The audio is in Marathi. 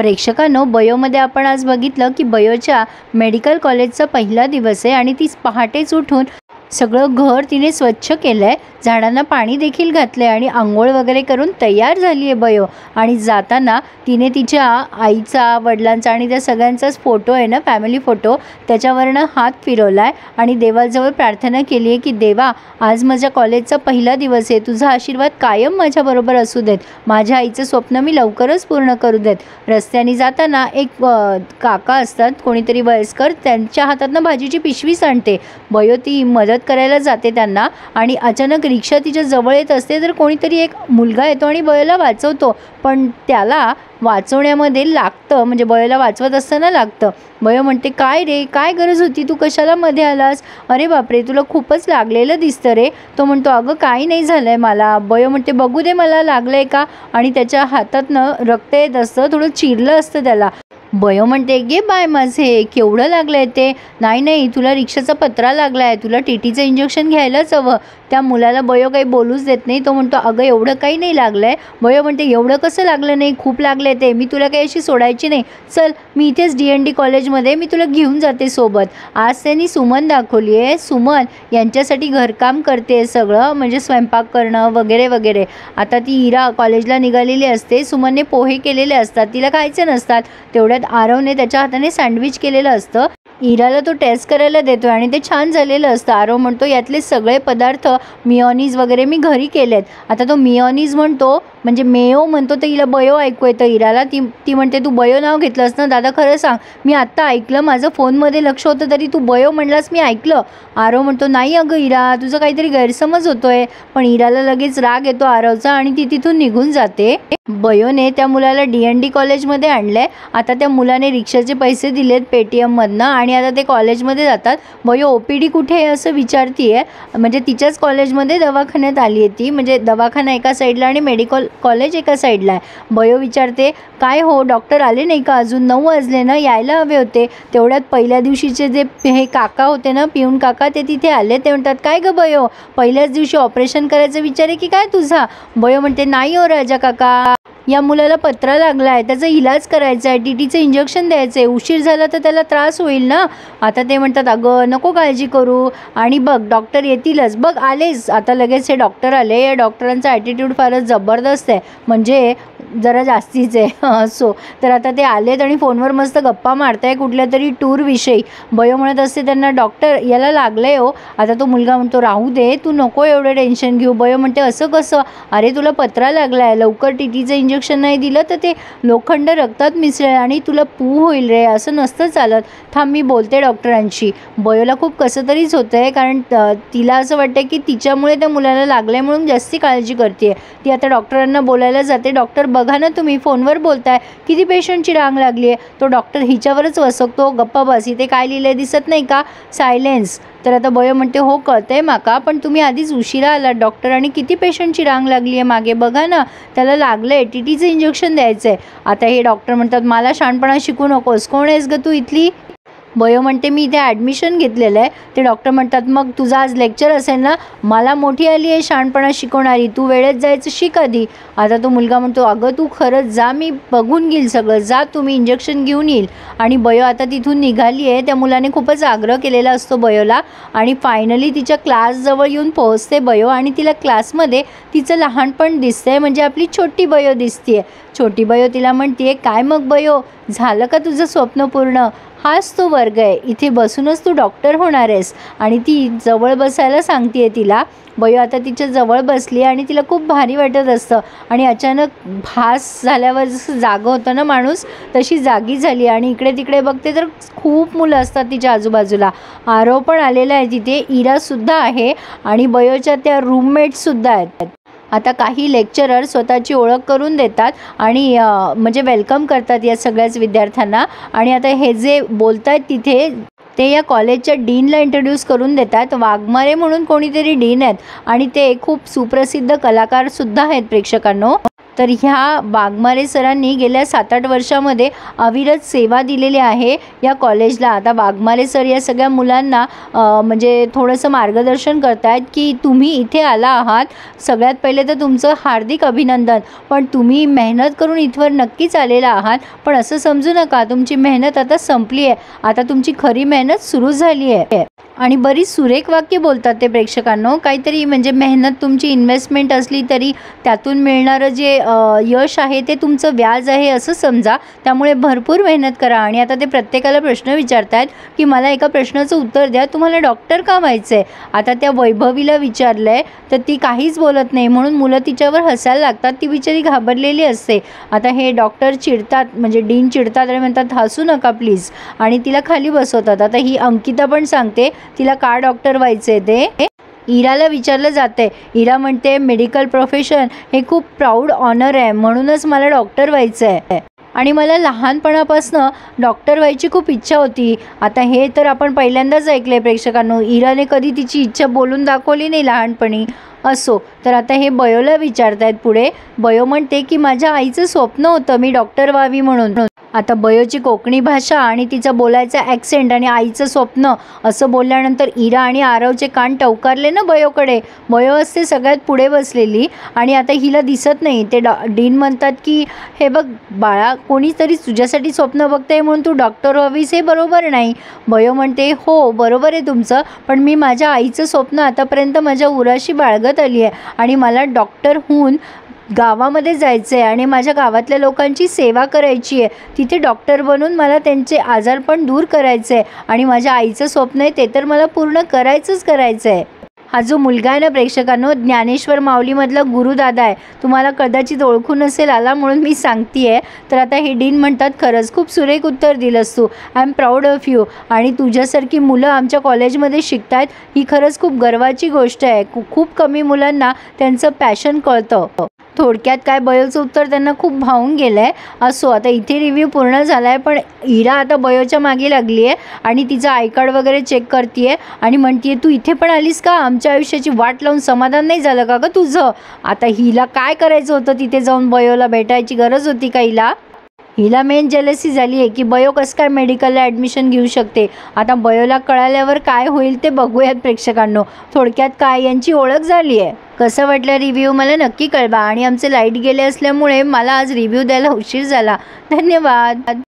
प्रेक्षकांनो, बयोमध्ये आपण आज बघितलं की बयोच्या मेडिकल कॉलेजचा पहिला दिवस आहे आणि ती पहाटेच उठून सगळं घर तिने स्वच्छ केलंय, झाडांना पाणी देखील घातलंय आणि आंघोळ वगैरे करून तयार झाली आहे बयो। आणि जाताना तिने तिच्या आईचा, वडिलांचा आणि त्या सगळ्यांचाच फोटो आहे ना, फॅमिली फोटो, त्याच्यावरनं हात फिरवलाय आणि देवाजवळ प्रार्थना केली आहे की देवा, आज माझ्या कॉलेजचा पहिला दिवस आहे, तुझा आशीर्वाद कायम माझ्याबरोबर असू देत, माझ्या आईचं स्वप्न मी लवकरच पूर्ण करू देत। रस्त्याने जाताना एक काका असतात, कोणीतरी वयस्कर, त्यांच्या हातातनं भाजीची पिशवी सांडते। बयो ती मदत करायला जाते त्यांना आणि अचानक रिक्षा तिच्या जवळ येत असते, तर कोणीतरी एक मुलगा येतो आणि बयोला वाचवतो, पण त्याला वाचवण्यामध्ये लागतं, म्हणजे बयोला वाचवत असताना लागतं। बयो म्हणते, काय रे, काय गरज होती, तू कशाला मध्ये आलास? अरे बापरे, तुला खूपच लागलेलं दिसतं रे। तो म्हणतो, अगं काही नाही झालंय मला। बयो म्हणते, बघू दे मला लागलंय का, आणि त्याच्या हातातनं रक्त येत असतं, थोडं चिरलं असतं त्याला। बयो म्हणते, गे बाय माझे, केवढं लागलंय ते? नाही नाही, तुला रिक्षाचा पत्रा लागलाय, तुला टीटीचं इंजेक्शन घ्यायलाच हवं। त्या मुलाला बयो काही बोलूच देत नाही। तो म्हणतो, अगं एवढं काही नाही लागलंय। बयो म्हणते, एवढं कसं लागलं नाही, खूप लागले ते, मी तुला काही अशी सोडायची नाही, चल मी इथेच DND कॉलेजमध्ये मी तुला घेऊन जाते सोबत। आज त्यांनी सुमन दाखवली आहे, सुमन यांच्यासाठी घरकाम करते सगळं, म्हणजे स्वयंपाक करणं वगैरे वगैरे। आता ती इरा कॉलेजला निघालेली असते, सुमनने पोहे केलेले असतात, तिला खायचे नसतात, तेवढ्यात आरवने त्याच्या हाताने सँडविच केलेलं असतं। इराला तो टेस्ट करायला देतो आणि ते छान झालेलं असतं। आरव म्हणतो, यातले सगळे पदार्थ मिओनीज वगैरे मी घरी केलेत। आता तो मिओनीज म्हणतो, म्हणजे मेयो म्हणतो, तर हिला बयो ऐकू येतं इराला। ती म्हणते, तू बयो नाव घेतलंस ना दादा, खरं सांग, मी आत्ता ऐकलं, माझं फोनमध्ये लक्ष होतं तरी तू बयो म्हणलास, मी ऐकलं। आरव म्हणतो, नाही अगं इरा, तुझं काहीतरी गैरसमज होतोय। पण इराला लगेच राग येतो आरवचा आणि ती तिथून निघून जाते। बयोने त्या मुलाला DND कॉलेजमध्ये आणलंय। आता त्या मुलाने रिक्षाचे पैसे दिलेत पेटीएममधनं आणि आता ते कॉलेजमध्ये जातात। बयो OPD कुठे आहे असं विचारतीये, म्हणजे तिच्याच कॉलेजमध्ये दवाखान्यात आली आहे ती, म्हणजे दवाखाना एका साईडला आणि मेडिकल कॉलेज एका साईडला आहे। बयो विचारते, काय हो, डॉक्टर आले नाही का अजून? 9 वाजले ना, यायला हवे होते। तेवढ्यात पहिल्या दिवशीचे जे हे काका होते ना, पिऊन काका, ते तिथे आले। ते म्हणतात, काय गं बयो, पहिल्याच दिवशी ऑपरेशन करायचा विचार आहे की काय तुझा? बयो म्हणते, नाही हो राजा काका, या मुलाला पत्रा लागला आहे, त्याचा इलाज करायचा आहे, TTचं इंजेक्शन द्यायचं आहे, उशीर झाला तर त्याला त्रास होईल ना। आता ते म्हणतात, अगं नको काळजी करू, आणि बघ डॉक्टर येतीलच, बघ आलेच, आता लगेच हे डॉक्टर आले। या डॉक्टरांचा ॲटिट्यूड फारच जबरदस्त आहे, म्हणजे जरा जास्तीच आहे सो तर आता ते आलेत आणि फोनवर मस्त गप्पा मारताय कुठल्या तरी टूरविषयी। बयो म्हणत असते त्यांना, डॉक्टर याला लागलं आहे हो। आता तो मुलगा म्हणतो, राहू दे, तू नको एवढं टेन्शन घेऊ। बयो म्हणते, असं कसं? अरे तुला पत्रा लागला आहे, लवकर TTचं इंजेक्शन नाही दिलं तर ते लोखंड रक्तात मिसळेल आणि तुला पू होईल रे, असं नसतं चालत, थांब मी बोलते डॉक्टरांशी। बयोला खूप कसं तरीच होतं आहे, कारण तिला असं वाटतं की तिच्यामुळे त्या मुलाला लागलं आहे म्हणून जास्ती काळजी करते। ती आता डॉक्टरांना बोलायला जाते, डॉक्टर बघा ना, तुम्ही फोनवर बोलताय, किती पेशंटची रांग लागली आहे। तो डॉक्टर हिच्यावरच वसकतो, गप्पा बस, इथे काय लिहिलंय दिसत नाही का, सायलेन्स। तर आता बयो म्हणते, हो कळतंय माका, पण तुम्ही आधीच उशिरा आलात डॉक्टर, आणि किती पेशंटची रांग लागली आहे मागे, बघा ना, त्याला लागलं आहे, TTचं इंजेक्शन द्यायचं आहे। आता हे डॉक्टर म्हणतात, मला शहाणपणा शिकू नकोस, कोण आहेस गं तू इथली? बयो म्हणते, मी इथे ॲडमिशन घेतलेलं आहे। ते डॉक्टर म्हणतात, मग तुझा आज लेक्चर असेल ना, मला मोठी आली आहे शहाणपणा शिकवणारी, तू वेळेत जायचं शिक आधी। आता तो मुलगा म्हणतो, अगं तू खरंच जा, मी बघून घेईल सगळं, जा तुम्ही इंजेक्शन घेऊन येईल। आणि बयो आता तिथून निघाली आहे। त्या मुलाने खूपच आग्रह केलेला असतो बयोला, आणि फायनली तिच्या क्लासजवळ येऊन पोहोचते बयो, आणि तिला क्लासमध्ये तिचं लहानपण दिसतंय, म्हणजे आपली छोटी बयो दिसते। छोटी बयो तिला म्हणते, काय मग बयो, झालं का तुझं स्वप्न पूर्ण? हाच तो वर्ग आहे, इथे बसूनच तू डॉक्टर होणार आहेस। आणि ती जवळ बसायला सांगते तिला। बयो आता तिच्या जवळ बसली आणि तिला खूप भारी वाटत असतं, आणि अचानक भास झाल्यावर जसं जागं होतं ना माणूस, तशी जागी झाली आणि इकडे तिकडे बघते तर खूप मुलं असतात तिच्या आजूबाजूला। आरव पण आलेला आहे तिथे, इरासुद्धा आहे आणि बयोच्या त्या रूममेट्ससुद्धा आहेत। आता काही लेक्चरर स्वतःची ओळख करून देतात आणि म्हणजे वेलकम करतात या सगळ्याच विद्यार्थ्यांना। आणि आता हे जे बोलत आहेत तिथे, ते या कॉलेजच्या डीनला इंट्रोड्यूस करून देतात। वाघमारे म्हणून कोणीतरी डीन आहेत आणि ते खूप सुप्रसिद्ध कलाकारसुद्धा आहेत प्रेक्षकांनो। तर ह्या वाघमारे सरांनी गेल्या 7-8 वर्षामध्ये अविरत सेवा दिलेली आहे या कॉलेजला. आता वाघमारे सर या सगळ्या मुलांना म्हणजे थोडंसं मार्गदर्शन करतायत की तुम्ही इथे आला आहात, सगळ्यात पहिले तर तुमचं हार्दिक अभिनंदन. पण तुम्ही मेहनत करून इथवर नक्कीच आलेला आहात, पण असं समजू नका तुमची मेहनत आता संपली आहे, आता तुमची खरी मेहनत सुरू झाली आहे. आणि बरीच सुरेख वाक्य बोलतात ते प्रेक्षकांनो. काहीतरी म्हणजे मेहनत तुमची इन्व्हेस्टमेंट असली तरी त्यातून मिळणारं जे यश आहे ते तुमचं व्याज आहे असं समजा. त्यामुळे भरपूर मेहनत करा. आणि आता ते प्रत्येकाला प्रश्न विचारतात की मला एका प्रश्नाचं उत्तर द्या, तुम्हाला डॉक्टर का व्हायचं आहे. आता त्या वैभवीला विचारलं आहे तर ती काहीच बोलत नाही, म्हणून मुलं तिच्यावर हसायला लागतात. ती बिचारी घाबरलेली असते. आता हे डॉक्टर चिडतात, म्हणजे डीन चिडतात आणि म्हणतात हसू नका प्लीज, आणि तिला खाली बसवतात. आता ही अंकिता पण सांगते तिला का डॉक्टर व्हायचे ते. इराला विचारलं जाते. इरा म्हणते मेडिकल प्रोफेशन हे खूप प्राऊड ऑनर आहे, म्हणूनच मला डॉक्टर व्हायचं आहे आणि मला लहानपणापासून डॉक्टर व्हायची खूप इच्छा होती. आता हे तर आपण पहिल्यांदाच ऐकले प्रेक्षकांनो. इराने कधी तिची इच्छा बोलून दाखवली नाही लहानपणी. असो, तर आता हे बयोला विचारतायत पुढे. बयो म्हणते की माझ्या आईचं स्वप्न होतं मी डॉक्टर व्हावी म्हणून. आता बयोची कोकणी भाषा आणि तिचा बोलायचा ॲक्सेंट आणि आईचं स्वप्न असं बोलल्यानंतर इरा आणि आरवचे कान टवकारले ना बयोकडे. बयो असते सगळ्यात पुढे बसलेली आणि आता हिला दिसत नाही. ते डीन म्हणतात की हे बघ बाळा, कोणीतरी तुझ्यासाठी स्वप्न बघते म्हणून तू डॉक्टर व्हावीस हे बरोबर नाही. बयो म्हणते हो बरोबर आहे तुमचं, पण मी माझ्या आईचं स्वप्न आतापर्यंत माझ्या उराशी बाळगत आली आहे आणि मला डॉक्टर होऊन गावामध्ये जायचं आहे आणि माझ्या गावातल्या लोकांची सेवा करायची आहे. तिथे डॉक्टर बनून मला त्यांचे आजारपण दूर करायचं आहे आणि माझ्या आईचं स्वप्न आहे ते तर मला पूर्ण करायचं आहे. हा जो मुलगा आहे ना प्रेक्षकांनो, ज्ञानेश्वर माऊलीमधला गुरुदादा आहे. तुम्हाला कदाचित ओळखू नसेल आला म्हणून मी सांगते आहे. तर आता हे डीन म्हणतात खरंच खूप सुरेख उत्तर दिलंस तू, I am proud of you. आणि तुझ्यासारखी मुलं आमच्या कॉलेजमध्ये शिकत आहेत ही खरंच खूप गर्वाची गोष्ट आहे. खूप कमी मुलांना त्यांचं पॅशन कळतं. थोडक्यात काय बयोचं उत्तर त्यांना खूप भावून गेलं आहे. असो, आता इथे रिव्ह्यू पूर्ण झाला आहे, पण इरा आता बयोच्या मागे लागली आहे आणि तिचं आय कार्ड वगैरे चेक करते आहे आणि म्हणते तू इथे पण आलीस का, आमच्या आयुष्याची वाट लावून समाधान नाही झालं का तुझं. आता हिला काय करायचं होतं, तिथे जाऊन बयोला भेटायची गरज होती का हिला मेन जेलसी झाली आहे की बयो कसं काय मेडिकलला ॲडमिशन घेऊ शकते. आता बयोला कळाल्यावर काय होईल ते बघूयात प्रेक्षकांनो. थोडक्यात काय यांची ओळख झाली आहे. कसं वाटलं रिव्ह्यू मला नक्की कळवा. आणि आमचे लाईट गेले असल्यामुळे मला आज रिव्ह्यू द्यायला उशीर झाला. धन्यवाद.